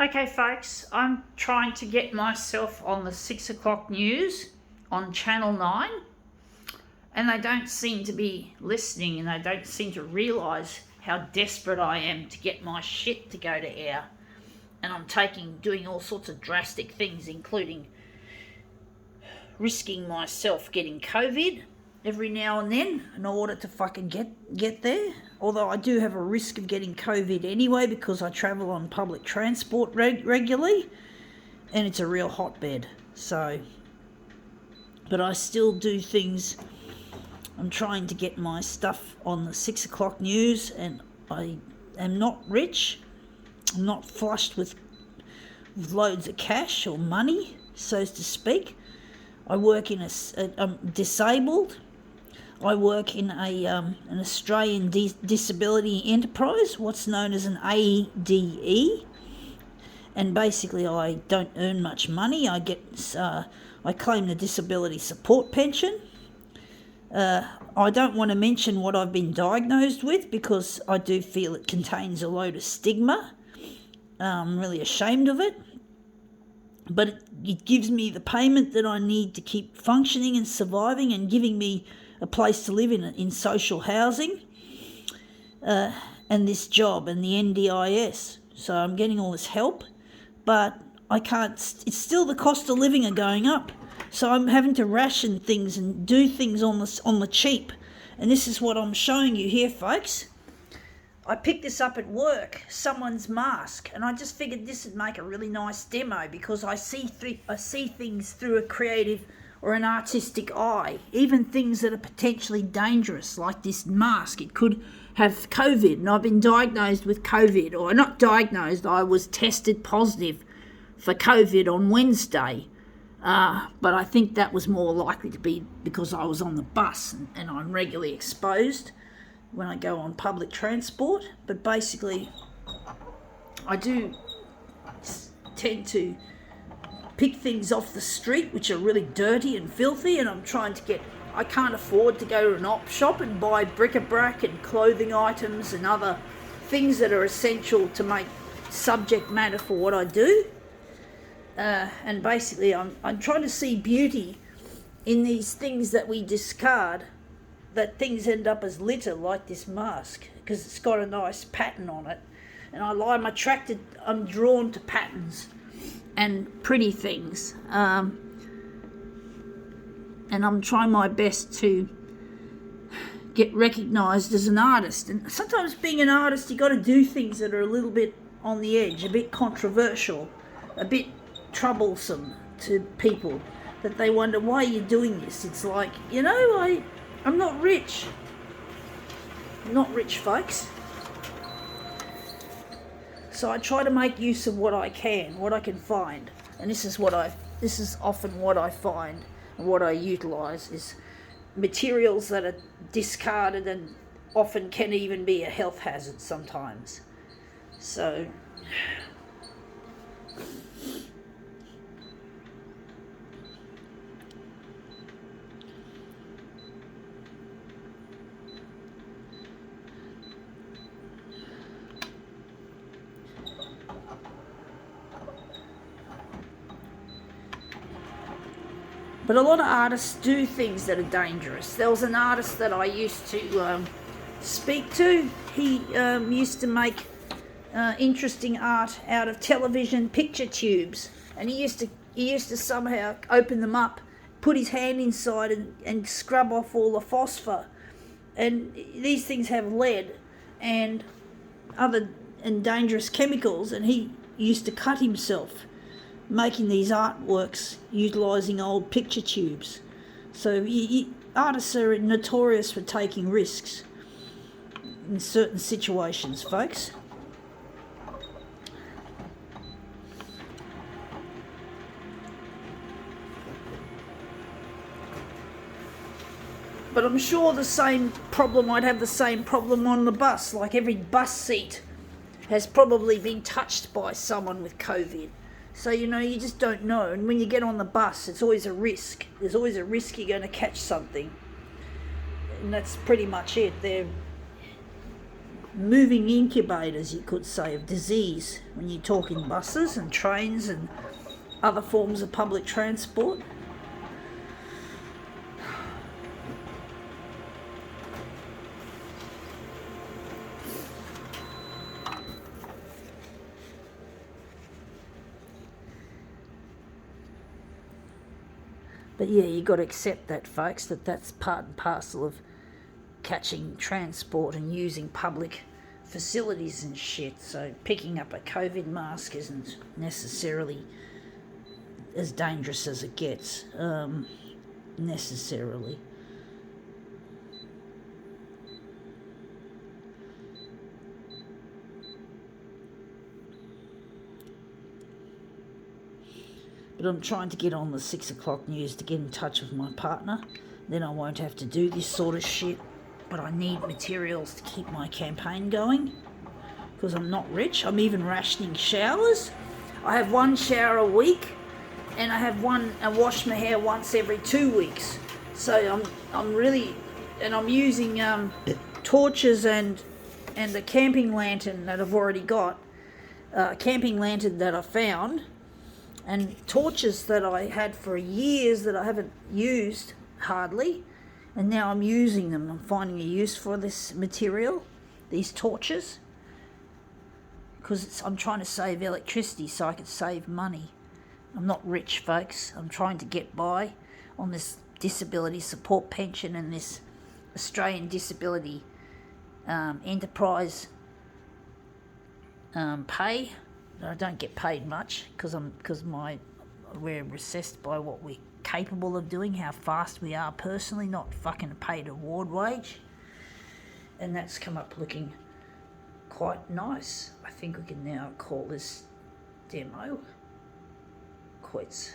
Okay, folks, I'm trying to get myself on the 6 o'clock news on Channel 9, and they don't seem to be listening, and they don't seem to realise how desperate I am to get my shit to go to air. And I'm doing all sorts of drastic things, including risking myself getting COVID every now and then in order to fucking get there. Although I do have a risk of getting COVID anyway because I travel on public transport regularly and it's a real hotbed. So, but I still do things. I'm trying to get my stuff on the 6 o'clock news, and I am not rich. I'm not flushed with loads of cash or money, so to speak. I work I'm disabled. I work in an Australian disability enterprise, what's known as an ADE, and basically I don't earn much money. I claim the disability support pension. I don't want to mention what I've been diagnosed with because I do feel it contains a load of stigma. I'm really ashamed of it. But it gives me the payment that I need to keep functioning and surviving, and giving me a place to live in social housing, and this job and the NDIS. So I'm getting all this help, but I can't. It's still the cost of living are going up. So I'm having to ration things and do things on the cheap. And this is what I'm showing you here, folks. I picked this up at work, someone's mask, and I just figured this would make a really nice demo because I see things through a creative or an artistic eye, even things that are potentially dangerous, like this mask. It could have COVID, and I've been diagnosed with COVID, or not diagnosed, I was tested positive for COVID on Wednesday. But I think that was more likely to be because I was on the bus and I'm regularly exposed when I go on public transport. But basically, I do tend to pick things off the street which are really dirty and filthy, and I can't afford to go to an op shop and buy bric-a-brac and clothing items and other things that are essential to make subject matter for what I do. And basically I'm trying to see beauty in these things that we discard, that things end up as litter, like this mask, because it's got a nice pattern on it. And I'm drawn to patterns and pretty things. And I'm trying my best to get recognised as an artist. And sometimes being an artist, you got to do things that are a little bit on the edge, a bit controversial, a bit troublesome to people, that they wonder, why are you doing this? It's like, I'm not rich. I'm not rich, folks. So I try to make use of what I can find. And this is often what I find and what I utilise is materials that are discarded and often can even be a health hazard sometimes. So but a lot of artists do things that are dangerous. There was an artist that I used to speak to. He used to make interesting art out of television picture tubes, and he used to somehow open them up, put his hand inside and scrub off all the phosphor. And these things have lead and other dangerous chemicals, and he used to cut himself making these artworks utilising old picture tubes. So artists are notorious for taking risks in certain situations, folks. But I'm sure I'd have the same problem on the bus. Like every bus seat has probably been touched by someone with COVID. So, you just don't know. And when you get on the bus, it's always a risk. There's always a risk you're going to catch something. And that's pretty much it. moving incubators, you could say, of disease when you're talking buses and trains and other forms of public transport. But yeah, you got to accept that, folks, that's part and parcel of catching transport and using public facilities and shit. So picking up a COVID mask isn't necessarily as dangerous as it gets, necessarily. But I'm trying to get on the 6 o'clock news to get in touch with my partner. Then I won't have to do this sort of shit. But I need materials to keep my campaign going because I'm not rich. I'm even rationing showers. I have one shower a week, and I wash my hair once every 2 weeks. So I'm really, and I'm using torches and a camping lantern that I've already got, camping lantern that I found, and torches that I had for years that I haven't used hardly, and now I'm using them. I'm finding a use for this material, these torches, because I'm trying to save electricity so I can save money. I'm not rich, folks. I'm trying to get by on this disability support pension and this Australian Disability Enterprise pay. I don't get paid much because we're assessed by what we're capable of doing, how fast we are personally, not fucking a paid award wage. And that's come up looking quite nice. I think we can now call this demo quits.